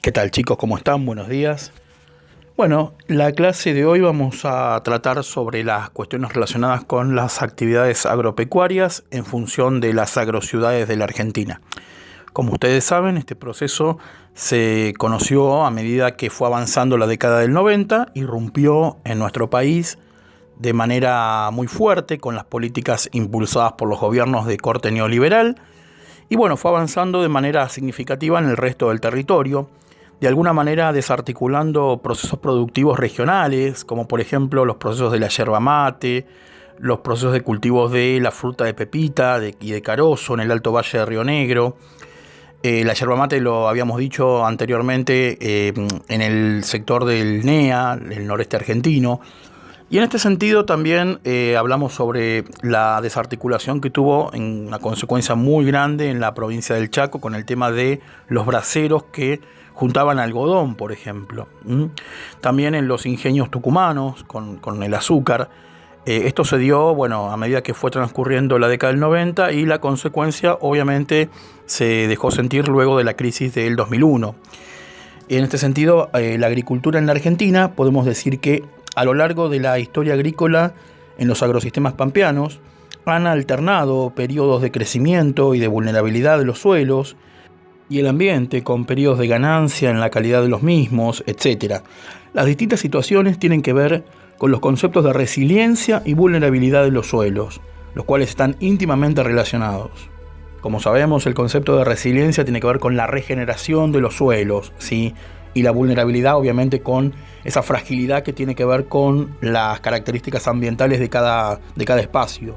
¿Qué tal, chicos? ¿Cómo están? Buenos días. Bueno, la clase de hoy vamos a tratar sobre las cuestiones relacionadas con las actividades agropecuarias en función de las agrociudades de la Argentina. Como ustedes saben, este proceso se conoció a medida que fue avanzando la década del 90, irrumpió en nuestro país de manera muy fuerte con las políticas impulsadas por los gobiernos de corte neoliberal y bueno, fue avanzando de manera significativa en el resto del territorio, de alguna manera desarticulando procesos productivos regionales, como por ejemplo los procesos de la yerba mate, los procesos de cultivos de la fruta de pepita y de carozo en el Alto Valle de Río Negro. La yerba mate, lo habíamos dicho anteriormente, en el sector del NEA, el noreste argentino. Y en este sentido también hablamos sobre la desarticulación que tuvo en una consecuencia muy grande en la provincia del Chaco con el tema de los braceros que juntaban algodón, por ejemplo. También en los ingenios tucumanos con el azúcar. Esto se dio, bueno, a medida que fue transcurriendo la década del 90 y la consecuencia obviamente se dejó sentir luego de la crisis del 2001. En este sentido, la agricultura en la Argentina, podemos decir que a lo largo de la historia agrícola en los agrosistemas pampeanos han alternado periodos de crecimiento y de vulnerabilidad de los suelos y el ambiente con periodos de ganancia en la calidad de los mismos, etc. Las distintas situaciones tienen que ver con los conceptos de resiliencia y vulnerabilidad de los suelos, los cuales están íntimamente relacionados. Como sabemos, el concepto de resiliencia tiene que ver con la regeneración de los suelos, ¿sí? Y la vulnerabilidad obviamente con esa fragilidad que tiene que ver con las características ambientales de cada espacio.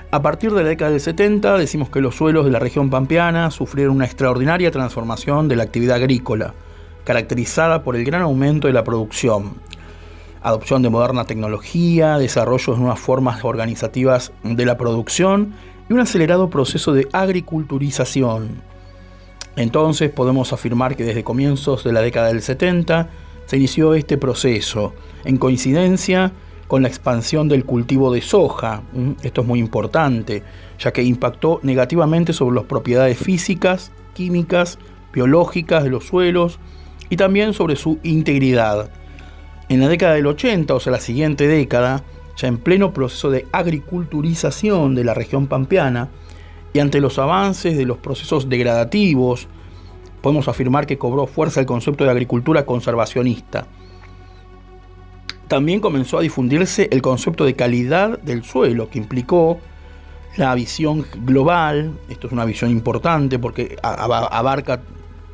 A partir de la década del 70 decimos que los suelos de la región pampeana sufrieron una extraordinaria transformación de la actividad agrícola, caracterizada por el gran aumento de la producción, adopción de moderna tecnología, desarrollo de nuevas formas organizativas de la producción y un acelerado proceso de agriculturización. Entonces podemos afirmar que desde comienzos de la década del 70 se inició este proceso, en coincidencia con la expansión del cultivo de soja. Esto es muy importante, ya que impactó negativamente sobre las propiedades físicas, químicas, biológicas de los suelos y también sobre su integridad. En la década del 80, o sea, la siguiente década, ya en pleno proceso de agriculturización de la región pampeana, y ante los avances de los procesos degradativos, podemos afirmar que cobró fuerza el concepto de agricultura conservacionista. También comenzó a difundirse el concepto de calidad del suelo, que implicó la visión global. Esto es una visión importante porque abarca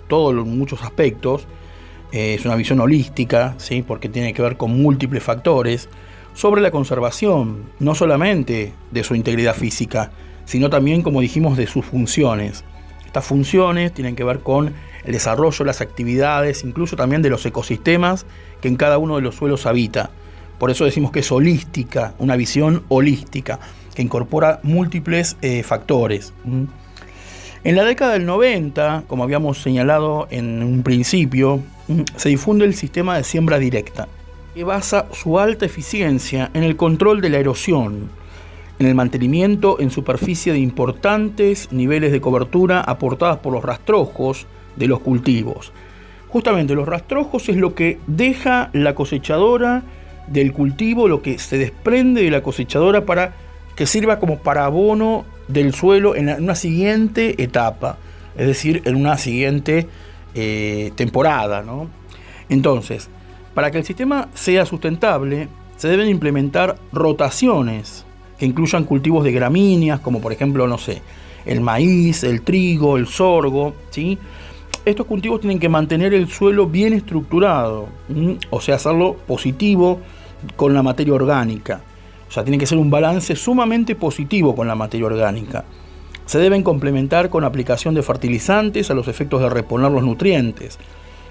muchos aspectos. Es una visión holística, ¿sí? Porque tiene que ver con múltiples factores sobre la conservación, no solamente de su integridad física, sino también, como dijimos, de sus funciones. Estas funciones tienen que ver con el desarrollo, las actividades, incluso también de los ecosistemas que en cada uno de los suelos habita. Por eso decimos que es holística, una visión holística, que incorpora múltiples factores. En la década del 90, como habíamos señalado en un principio, se difunde el sistema de siembra directa, que basa su alta eficiencia en el control de la erosión, en el mantenimiento en superficie de importantes niveles de cobertura aportadas por los rastrojos de los cultivos. Justamente los rastrojos es lo que deja la cosechadora del cultivo, lo que se desprende de la cosechadora para que sirva como para abono del suelo en una siguiente etapa, es decir, en una siguiente temporada, ¿no? Entonces, para que el sistema sea sustentable, se deben implementar rotaciones que incluyan cultivos de gramíneas, como por ejemplo, no sé, el maíz, el trigo, el sorgo, ¿sí? Estos cultivos tienen que mantener el suelo bien estructurado, o sea, hacerlo positivo con la materia orgánica. O sea, tiene que ser un balance sumamente positivo con la materia orgánica. Se deben complementar con aplicación de fertilizantes a los efectos de reponer los nutrientes.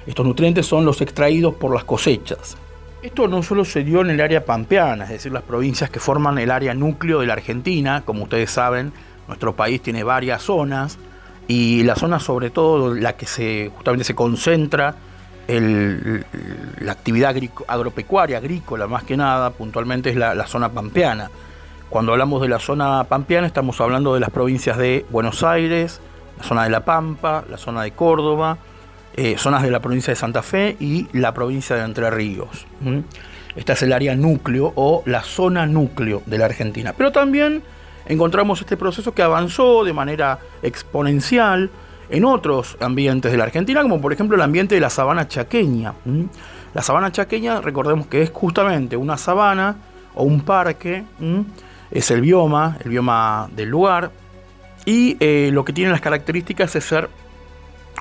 Estos nutrientes son los extraídos por las cosechas. Esto no solo se dio en el área pampeana, es decir, las provincias que forman el área núcleo de la Argentina. Como ustedes saben, nuestro país tiene varias zonas, y la zona sobre todo la que justamente se concentra la actividad agropecuaria, agrícola más que nada, puntualmente es la zona pampeana. Cuando hablamos de la zona pampeana estamos hablando de las provincias de Buenos Aires, la zona de La Pampa, la zona de Córdoba, zonas de la provincia de Santa Fe y la provincia de Entre Ríos. Esta es el área núcleo o la zona núcleo de la Argentina. Pero también encontramos este proceso que avanzó de manera exponencial en otros ambientes de la Argentina, como por ejemplo el ambiente de la sabana chaqueña. La sabana chaqueña, recordemos que es justamente una sabana o un parque, es el bioma del lugar, y lo que tiene las características es ser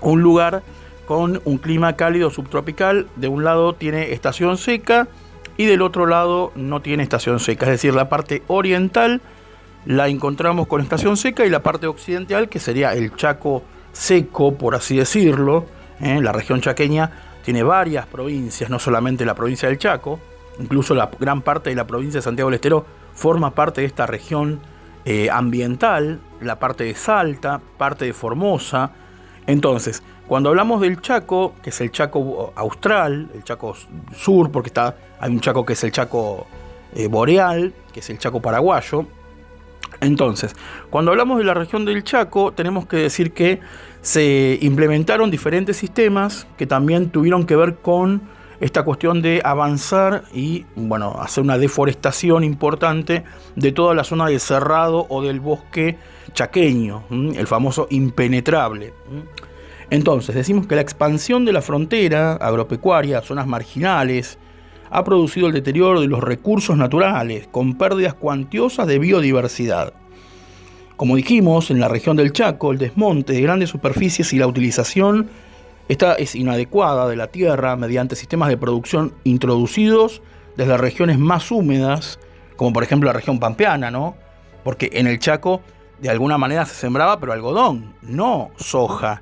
un lugar con un clima cálido subtropical. De un lado tiene estación seca y del otro lado no tiene estación seca, es decir, la parte oriental la encontramos con estación seca y la parte occidental, que sería el Chaco seco, por así decirlo, la región chaqueña tiene varias provincias, no solamente la provincia del Chaco, incluso la gran parte de la provincia de Santiago del Estero forma parte de esta región ambiental, la parte de Salta, parte de Formosa. Entonces, cuando hablamos del Chaco, que es el Chaco austral, el Chaco sur, porque hay un Chaco que es el Chaco boreal, que es el Chaco paraguayo. Entonces, cuando hablamos de la región del Chaco, tenemos que decir que se implementaron diferentes sistemas que también tuvieron que ver con esta cuestión de avanzar y, hacer una deforestación importante de toda la zona del cerrado o del bosque chaqueño, el famoso impenetrable. Entonces, decimos que la expansión de la frontera agropecuaria, zonas marginales, ha producido el deterioro de los recursos naturales, con pérdidas cuantiosas de biodiversidad. Como dijimos, en la región del Chaco, el desmonte de grandes superficies y la utilización es inadecuada de la tierra mediante sistemas de producción introducidos desde regiones más húmedas, como por ejemplo la región pampeana, ¿no? Porque en el Chaco de alguna manera se sembraba, pero algodón, no soja,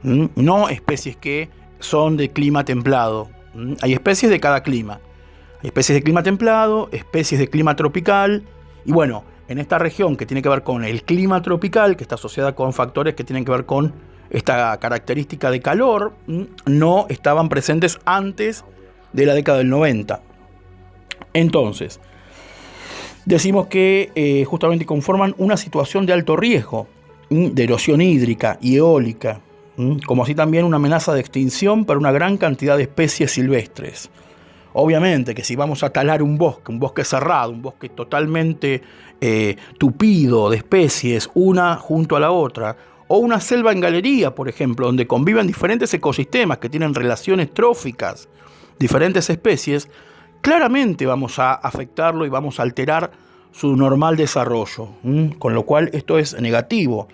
no especies que son de clima templado. Hay especies de cada clima. Hay especies de clima templado, especies de clima tropical. Y en esta región que tiene que ver con el clima tropical, que está asociada con factores que tienen que ver con esta característica de calor, no estaban presentes antes de la década del 90. Entonces, decimos que justamente conforman una situación de alto riesgo de erosión hídrica y eólica, como así también una amenaza de extinción para una gran cantidad de especies silvestres. Obviamente que si vamos a talar un bosque cerrado, un bosque totalmente tupido de especies, una junto a la otra, o una selva en galería, por ejemplo, donde conviven diferentes ecosistemas que tienen relaciones tróficas, diferentes especies, claramente vamos a afectarlo y vamos a alterar su normal desarrollo, con lo cual esto es negativo.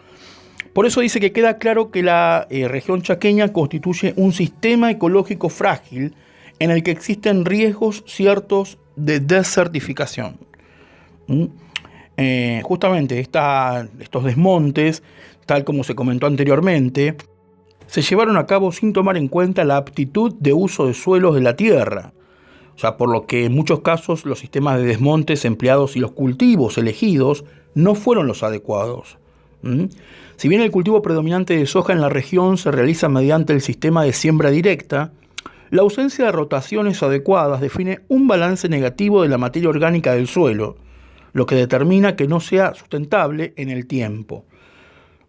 Por eso dice que queda claro que la región chaqueña constituye un sistema ecológico frágil en el que existen riesgos ciertos de desertificación. Justamente estos desmontes, tal como se comentó anteriormente, se llevaron a cabo sin tomar en cuenta la aptitud de uso de suelos de la tierra. O sea, por lo que en muchos casos los sistemas de desmontes empleados y los cultivos elegidos no fueron los adecuados. Si bien el cultivo predominante de soja en la región se realiza mediante el sistema de siembra directa, la ausencia de rotaciones adecuadas define un balance negativo de la materia orgánica del suelo, lo que determina que no sea sustentable en el tiempo.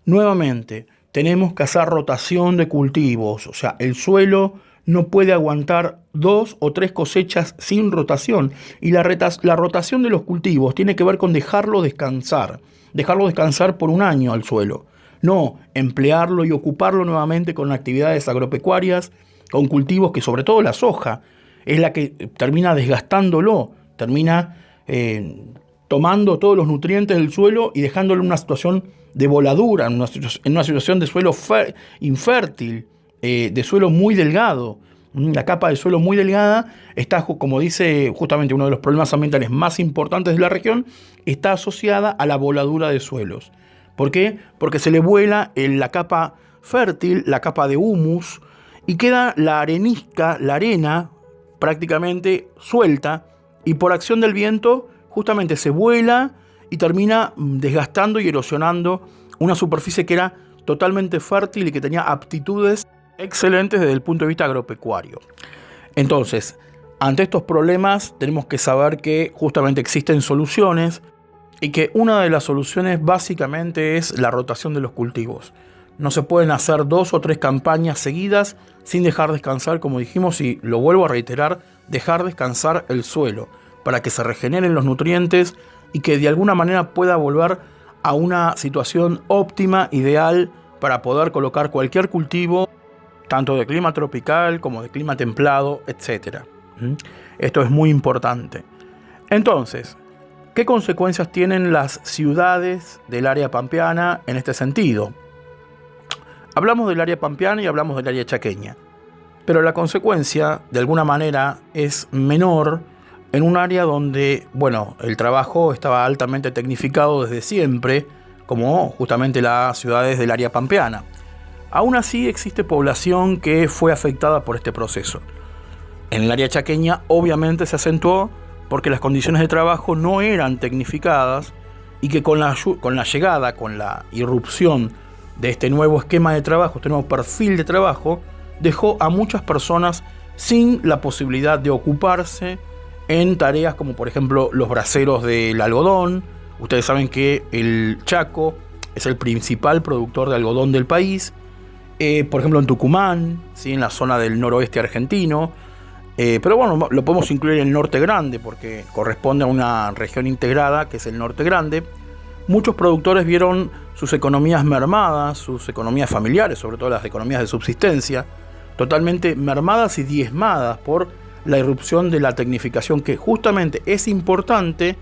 Nuevamente, tenemos que hacer rotación de cultivos, o sea, el suelo no puede aguantar 2 o 3 cosechas sin rotación, y la rotación de los cultivos tiene que ver con dejarlo descansar por un año al suelo, no emplearlo y ocuparlo nuevamente con actividades agropecuarias, con cultivos que, sobre todo la soja, es la que termina desgastándolo, termina tomando todos los nutrientes del suelo y dejándolo en una situación de voladura, en una situación de suelo infértil, de suelo muy delgado. La capa de suelo muy delgada está, como dice justamente uno de los problemas ambientales más importantes de la región, está asociada a la voladura de suelos. ¿Por qué? Porque se le vuela la capa fértil, la capa de humus, y queda la arenisca, la arena, prácticamente suelta, y por acción del viento justamente se vuela y termina desgastando y erosionando una superficie que era totalmente fértil y que tenía aptitudes excelentes desde el punto de vista agropecuario. Entonces, ante estos problemas tenemos que saber que justamente existen soluciones y que una de las soluciones básicamente es la rotación de los cultivos. No se pueden hacer 2 o 3 campañas seguidas sin dejar descansar, como dijimos, y lo vuelvo a reiterar, dejar descansar el suelo para que se regeneren los nutrientes y que de alguna manera pueda volver a una situación óptima, ideal, para poder colocar cualquier cultivo, tanto de clima tropical como de clima templado, etc. Esto es muy importante. Entonces, ¿qué consecuencias tienen las ciudades del área pampeana en este sentido? Hablamos del área pampeana y hablamos del área chaqueña, pero la consecuencia, de alguna manera, es menor en un área donde, bueno, el trabajo estaba altamente tecnificado desde siempre, como justamente las ciudades del área pampeana. Aún así existe población que fue afectada por este proceso. En el área chaqueña obviamente se acentuó porque las condiciones de trabajo no eran tecnificadas y que con la llegada, con la irrupción de este nuevo esquema de trabajo, este nuevo perfil de trabajo, dejó a muchas personas sin la posibilidad de ocuparse en tareas como por ejemplo los braceros del algodón. Ustedes saben que el Chaco es el principal productor de algodón del país. Por ejemplo en Tucumán, ¿sí? En la zona del noroeste argentino. Pero bueno, lo podemos incluir en el norte grande porque corresponde a una región integrada que es el norte grande. Muchos productores vieron sus economías mermadas, sus economías familiares, sobre todo las economías de subsistencia, totalmente mermadas y diezmadas por la irrupción de la tecnificación, que justamente es importante,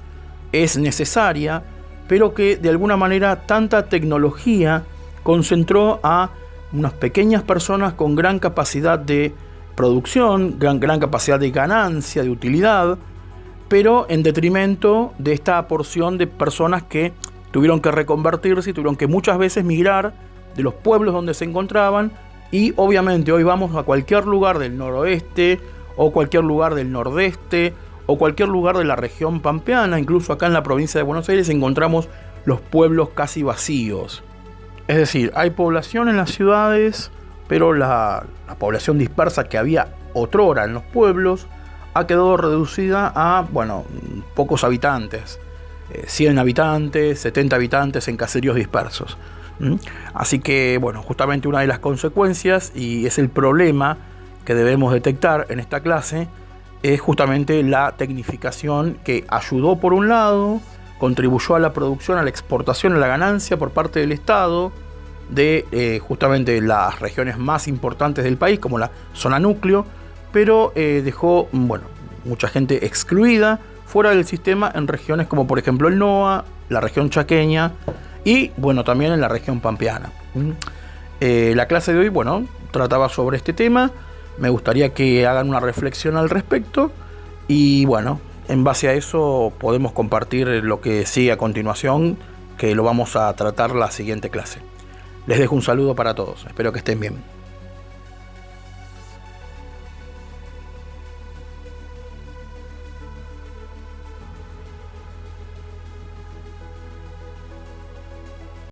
es necesaria, pero que de alguna manera tanta tecnología concentró a unas pequeñas personas con gran capacidad de producción, gran capacidad de ganancia, de utilidad, pero en detrimento de esta porción de personas que tuvieron que reconvertirse y tuvieron que muchas veces migrar de los pueblos donde se encontraban. Y obviamente hoy vamos a cualquier lugar del noroeste o cualquier lugar del nordeste o cualquier lugar de la región pampeana, incluso acá en la provincia de Buenos Aires encontramos los pueblos casi vacíos. Es decir, hay población en las ciudades, pero la población dispersa que había otrora en los pueblos ha quedado reducida a, bueno, pocos habitantes, 100 habitantes, 70 habitantes en caseríos dispersos. Así que, bueno, justamente una de las consecuencias, y es el problema que debemos detectar en esta clase, es justamente la tecnificación que ayudó por un lado, contribuyó a la producción, a la exportación, a la ganancia por parte del Estado de justamente las regiones más importantes del país, como la zona núcleo, pero dejó, bueno, mucha gente excluida, fuera del sistema, en regiones como por ejemplo el NOA, la región chaqueña y, bueno, también en la región pampeana. La clase de hoy, bueno, trataba sobre este tema. Me gustaría que hagan una reflexión al respecto y, bueno, en base a eso podemos compartir lo que sigue a continuación, que lo vamos a tratar la siguiente clase. Les dejo un saludo para todos, espero que estén bien.